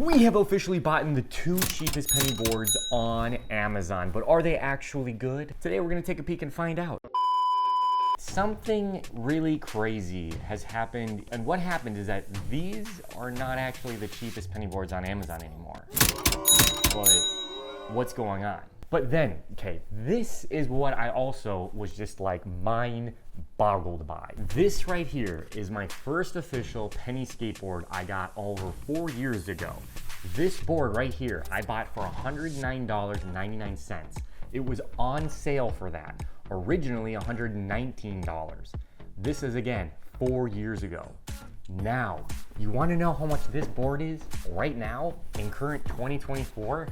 We have officially bought the two cheapest penny boards on Amazon, but are they actually good? Today we're gonna take a peek and find out. Something really crazy has happened, and what happened is that these are not actually the cheapest penny boards on Amazon anymore. But what's going on? But then, okay, this is what I also was just like mind boggled by. This right here is my first official penny skateboard I got over 4 years ago. This board right here, I bought for $109.99. It was on sale for that. Originally $119. This is again 4 years ago. Now, you want to know how much this board is right now in current 2024?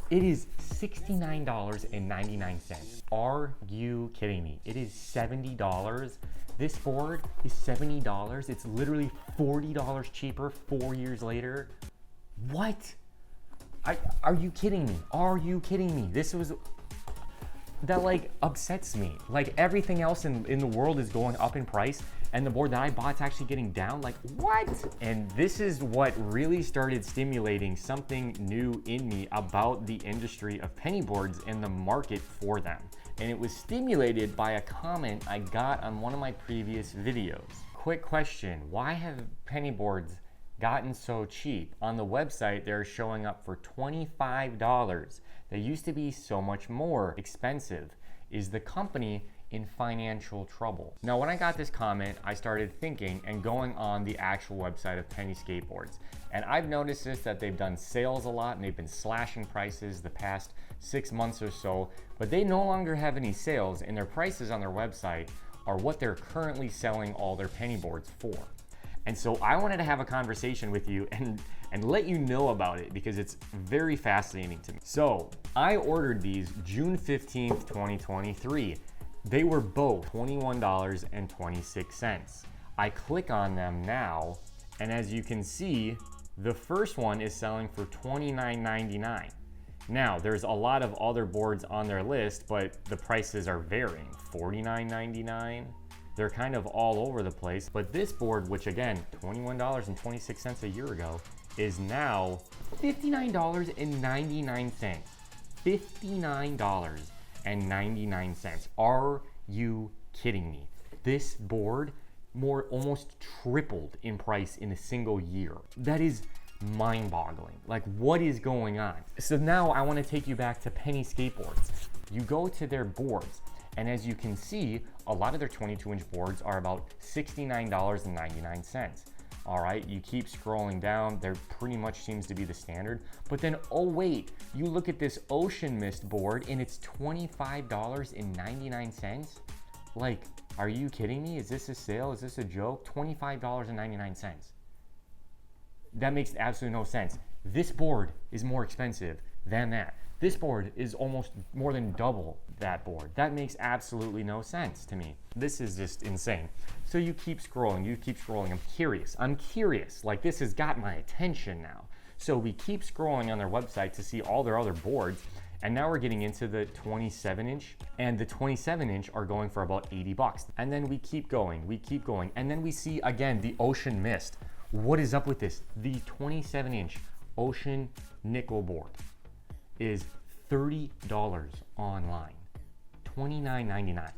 It is $69.99. Are you kidding me? It is $70. This board is $70. It's literally $40 cheaper 4 years later. What? Are you kidding me? Are you kidding me? That like upsets me. Like everything else in the world is going up in price, and the board that I bought's actually getting down. Like what? And this is what really started stimulating something new in me about the industry of penny boards and the market for them. And it was stimulated by a comment I got on one of my previous videos. Quick question, why have penny boards gotten so cheap? On the website, they're showing up for $25. They used to be so much more expensive. Is the company in financial trouble? Now, when I got this comment, I started thinking and going on the actual website of Penny Skateboards. And I've noticed this, that they've done sales a lot and they've been slashing prices the past 6 months or so, but they no longer have any sales, and their prices on their website are what they're currently selling all their penny boards for. And so I wanted to have a conversation with you and let you know about it because it's very fascinating to me. So I ordered these June 15th, 2023. They were both $21.26. I click on them now, and as you can see, the first one is selling for $29.99. Now, there's a lot of other boards on their list, but the prices are varying. $49.99. They're kind of all over the place, but this board, which again, $21.26 a year ago, is now $59.99. $59.99. Are you kidding me? This board almost tripled in price in a single year. That is mind-boggling. Like, what is going on? So now I want to take you back to Penny Skateboards. You go to their boards, and as you can see, a lot of their 22-inch boards are about $69.99. All right, you keep scrolling down, there pretty much seems to be the standard. But then, oh wait, you look at this Ocean Mist board and it's $25.99. Like, are you kidding me? Is this a sale? Is this a joke? $25.99. That makes absolutely no sense. This board is more expensive than that. This board is almost more than double that board. That makes absolutely no sense to me. This is just insane. So you keep scrolling, I'm curious. Like, this has got my attention now. So we keep scrolling on their website to see all their other boards, and now we're getting into the 27-inch, and the 27-inch are going for about $80. And then we keep going, and then we see again the Ocean Mist. What is up with this? The 27-inch Ocean Nickel board is $30 online, $29.99.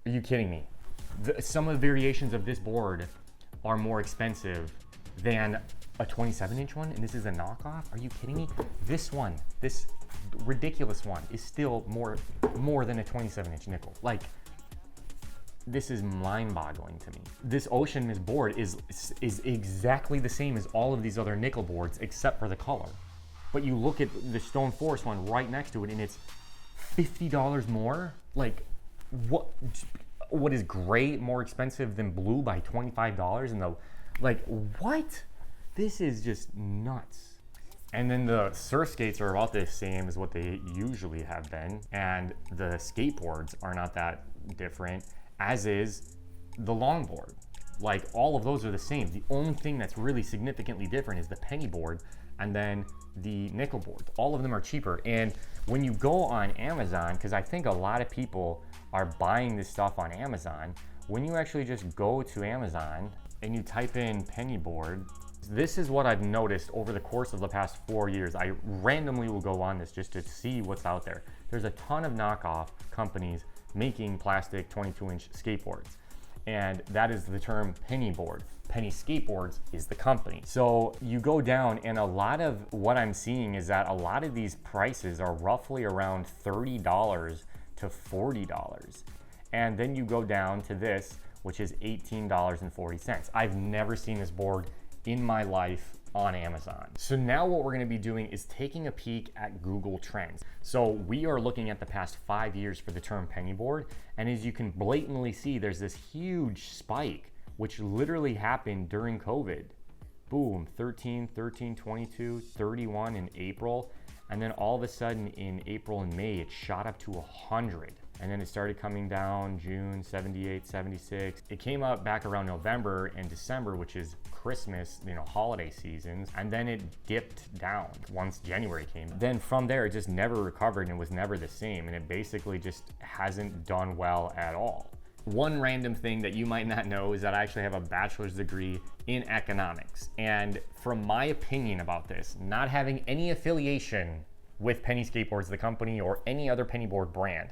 Are you kidding me? Some of the variations of this board are more expensive than a 27-inch one, and this is a knockoff? Are you kidding me? This one, this ridiculous one, is still more than a 27-inch nickel. Like, this is mind-boggling to me. This Ocean Mist board is exactly the same as all of these other nickel boards except for the color. But you look at the Stone Forest one right next to it and it's $50 more? Like, what is gray more expensive than blue by $25? And what? This is just nuts. And then the surf skates are about the same as what they usually have been. And the skateboards are not that different, as is the longboard. Like, all of those are the same. The only thing that's really significantly different is the penny board and then the nickel board. All of them are cheaper. And when you go on Amazon, because I think a lot of people are buying this stuff on Amazon, when you actually just go to Amazon and you type in penny board, This is what I've noticed over the course of the past 4 years. I randomly will go on this just to see what's out there. There's a ton of knockoff companies making plastic 22-inch skateboards. And that is the term Penny Board. Penny Skateboards is the company. So you go down, and a lot of what I'm seeing is that a lot of these prices are roughly around $30 to $40. And then you go down to this, which is $18.40. I've never seen this board in my life on Amazon. So now what we're gonna be doing is taking a peek at Google Trends. So we are looking at the past 5 years for the term penny board, and as you can blatantly see, there's this huge spike, which literally happened during COVID. Boom, 13, 22, 31 in April, and then all of a sudden in April and May, it shot up to 100. And then it started coming down June, 78, 76. It came up back around November and December, which is Christmas, holiday seasons. And then it dipped down once January came. Then from there, it just never recovered and was never the same. And it basically just hasn't done well at all. One random thing that you might not know is that I actually have a bachelor's degree in economics. And from my opinion about this, not having any affiliation with Penny Skateboards, the company, or any other penny board brand,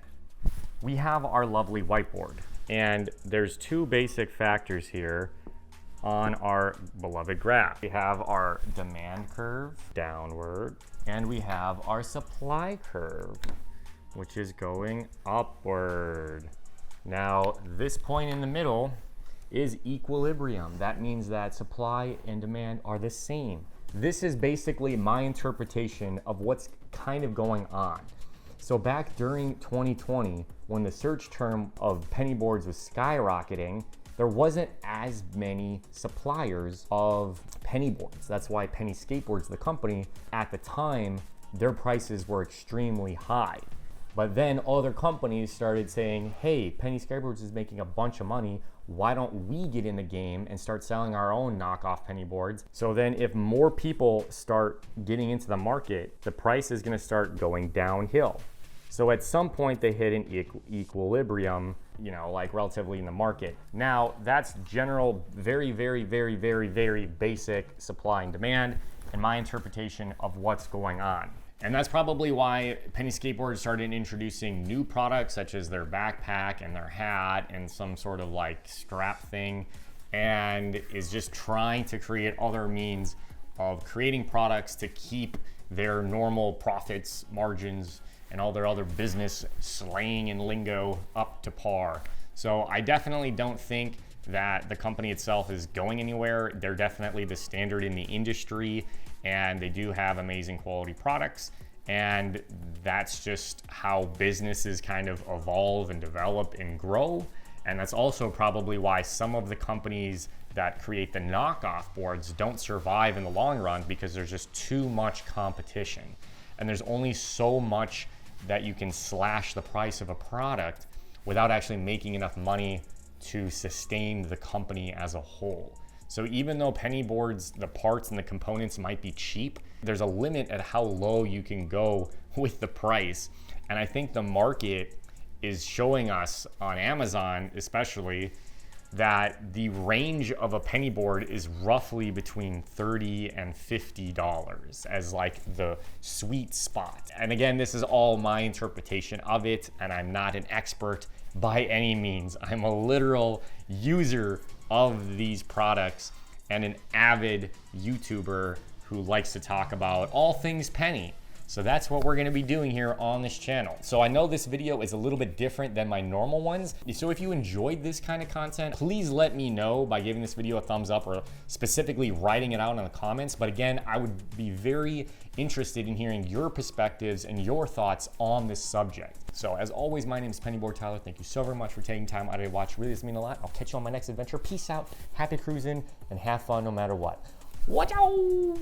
we have our lovely whiteboard, and there's two basic factors here on our beloved graph. We have our demand curve downward, and we have our supply curve, which is going upward. Now, this point in the middle is equilibrium. That means that supply and demand are the same. This is basically my interpretation of what's kind of going on. So back during 2020, when the search term of penny boards was skyrocketing, there wasn't as many suppliers of penny boards. That's why Penny Skateboards, the company, at the time, their prices were extremely high. But then other companies started saying, hey, Penny Skateboards is making a bunch of money. Why don't we get in the game and start selling our own knockoff penny boards? So then if more people start getting into the market, the price is gonna start going downhill. So at some point they hit an equilibrium, like relatively in the market. Now that's general, very, very, very, very, very basic supply and demand and my interpretation of what's going on. And that's probably why Penny Skateboards started introducing new products such as their backpack and their hat and some sort of like strap thing, and is just trying to create other means of creating products to keep their normal profits, margins, and all their other business slang and lingo up to par. So I definitely don't think that the company itself is going anywhere. They're definitely the standard in the industry, and they do have amazing quality products. And that's just how businesses kind of evolve and develop and grow. And that's also probably why some of the companies that create the knockoff boards don't survive in the long run, because there's just too much competition. And there's only so much that you can slash the price of a product without actually making enough money to sustain the company as a whole. So even though penny boards, the parts and the components might be cheap, there's a limit at how low you can go with the price. And I think the market is showing us on Amazon especially that the range of a penny board is roughly between $30 and $50 as like the sweet spot. And again, this is all my interpretation of it, and I'm not an expert by any means. I'm a literal user of these products and an avid YouTuber who likes to talk about all things penny. So that's what we're gonna be doing here on this channel. So I know this video is a little bit different than my normal ones. So if you enjoyed this kind of content, please let me know by giving this video a thumbs up or specifically writing it out in the comments. But again, I would be very interested in hearing your perspectives and your thoughts on this subject. So as always, my name is Pennyboard Tyler. Thank you so very much for taking time out of your watch. Really does mean a lot. I'll catch you on my next adventure. Peace out, happy cruising, and have fun no matter what. Watch out!